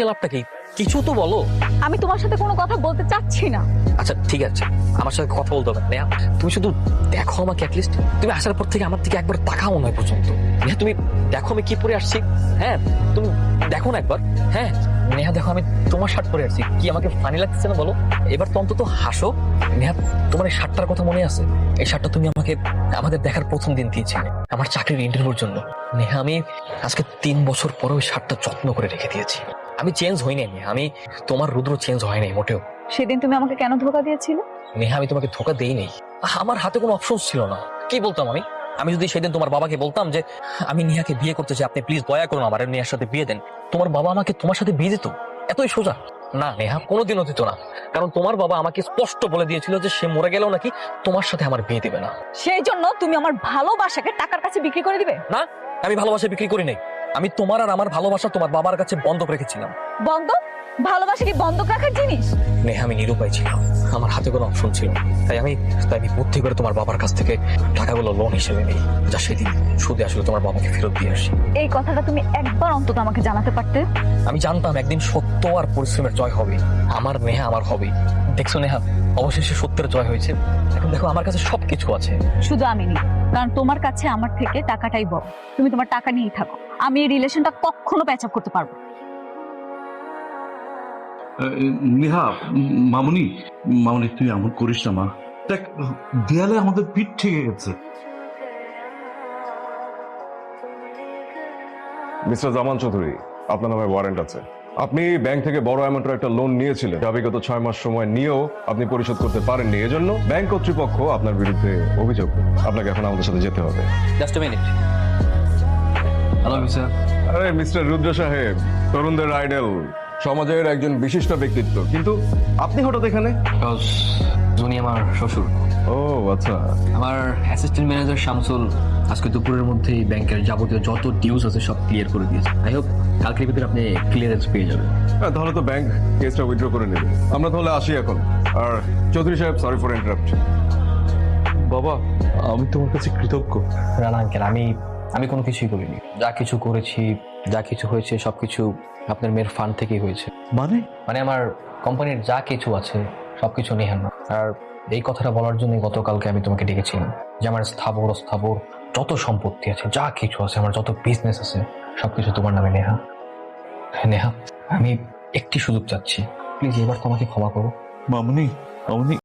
লাভটা কি? কিছু তো বলো। আমি তোমার সাথে কোনো কথা বলতে চাচ্ছি না। আচ্ছা ঠিক আছে, আমার সাথে কথা বলতে হবে না নেহা। তুমি শুধু দেখো আমাকে, অ্যাটলিস্ট তুমি আসার পর থেকে আমার দিকে একবার তাকাও নয় পর্যন্ত। নেহা তুমি দেখো আমি কি পরে আসছি। হ্যাঁ তুমি দেখো না একবার। হ্যাঁ নেহা দেখো আমি তোমার শার্ট পরে আসছি, কি আমাকে ফানি লাগতেছে না বলো? এবার তো অন্তত হাসো। নেহা তোমার এই শার্টটার কথা মনে আছে? এই শার্টটা তুমি আমাকে আমাদের দেখার প্রথম দিন দিয়েছিলে আমার চাকরির ইন্টারভিউর জন্য। নেহা আমি আজকে 3 বছর পরে ওই শার্টটা যত্ন করে রেখে দিয়েছি। আমি চেঞ্জ হই নাই নেহা, আমি তোমার রুদ্র চেঞ্জ হয় নাই মোটেও। সেদিন তুমি আমাকে কেন ধোকা দিয়েছিলে? নেহা আমি তোমাকে ধোকা দেই নেই, আমার হাতে কোনো অপশন ছিল না। কি বলতাম আমি? আমি যদি সেদিন তোমার বাবাকে বলতাম যে আমি নেহাকে বিয়ে করতে চাই, আপনি প্লিজ দয়া করুন আমার নেহার সাথে বিয়ে দেন, তোমার বাবা আমাকে তোমার সাথে বিয়ে দিত? এতই সোজা? না নেহা, কোনোদিনও দিত না। কারণ তোমার বাবা আমাকে স্পষ্ট বলে দিয়েছিল যে সে মরে গেলেও নাকি তোমার সাথে আমার বিয়ে দিবে না। সেই জন্য তুমি আমার ভালোবাসাকে টাকার কাছে বিক্রি করে দিবে? না, আমি ভালোবাসা বিক্রি করি নাই। আমি তোমার আর আমার ভালোবাসা তোমার বাবার কাছে বন্ধক রেখেছিলাম। বন্ধক? ভালোবাসা কি বন্ধক রাখার জিনিস? নেহা আমি নিরুপায় ছিলাম, আমার হাতে কোনো অপশন ছিল না। তাই আমি বুদ্ধি করে তোমার বাবার কাছ থেকে টাকাগুলো লোন হিসেবে নিই, যা সেদিন সুদে আসলে তোমার বাবাকে ফেরত দিয়ে আসি। এই কথাটা তুমি একবার অন্তত আমাকে জানাতে পারতে। আমি জানতাম একদিন সত্য আর পরিশ্রমের জয় হবে, আমার নেহা আমার হবে। দেখছো নেহা, অবশেষে সত্যের জয় হয়েছে। এখন দেখো আমার কাছে সবকিছু আছে। শুধু আমি নেই, কারণ তোমার কাছে আমার থেকে টাকাটাই বড়। তুমি তোমার টাকা নিয়েই থাকো, আমি এই রিলেশনটা কখনো প্যাচ আপ করতে পারবো না। নেহা, মামুনি মামুনি তুই এমন করিস না মা। দেখ, দেয়ালে আমাদের পিঠ ঠেকে গেছে। মিস্টার জামান চৌধুরী, আপনার নামে ওয়ারেন্ট আছে। আপনি ব্যাংক থেকে বড় অ্যামাউন্টের একটা লোন নিয়েছিলেন, যা বিগত 6 মাস সময় নিয়েও আপনি পরিশোধ করতে পারেননি। এজন্য ব্যাংক কর্তৃপক্ষ আপনার বিরুদ্ধে অভিযোগ করবে। আপনাকে এখন আমাদের সাথে যেতে হবে। Just a minute. Hello sir. আরে মিস্টার রুদ্র সাহেব, তরুণদের আইডল, সমাজের একজন বিশিষ্ট ব্যক্তিত্ব, কিন্তু আপনি হঠাৎ এখানে? উনি আমার শ্বশুর। ও আচ্ছা। আমার অ্যাসিস্ট্যান্ট ম্যানেজার শামসুল আজকে দুপুরের মধ্যেই ব্যাংকের যাবতীয় যত ডিউস আছে সব ক্লিয়ার করে দিয়েছে। আই হোপ কালকের ভিতরে আপনি ক্লিয়ারেন্স পেয়ে যাবেন। হ্যাঁ, তাহলে তো ব্যাংক কেসটা উইথড্র করে নেবে। আমরা তাহলে আসি এখন। আর চৌধুরী সাহেব, সরি ফর ইন্টারাপ্ট। বাবা, আমি তোমার কাছে কৃতজ্ঞ। না আঙ্কেল, আমি কোনো কিছুই করিনি। যা কিছু করেছি, যা কিছু হয়েছে সবকিছু আপনার মেয়ের ফান্ড থেকেই হয়েছে। মানে আমার কোম্পানির যা কিছু আছে সবকিছু নেহার না। আর এই কথাটা বলার জন্য গতকালকে আমি তোমাকে ডেকেছিলাম যে আমার স্থাবর অস্থাবর যত সম্পত্তি আছে, যা কিছু আছে, আমার যত বিজনেস আছে সবকিছু তোমার নামে। নেহা, নেহা আমি একটি সুযোগ চাচ্ছি, প্লিজ এবার তোমাকে ক্ষমা করো। মামুনি, মামুনি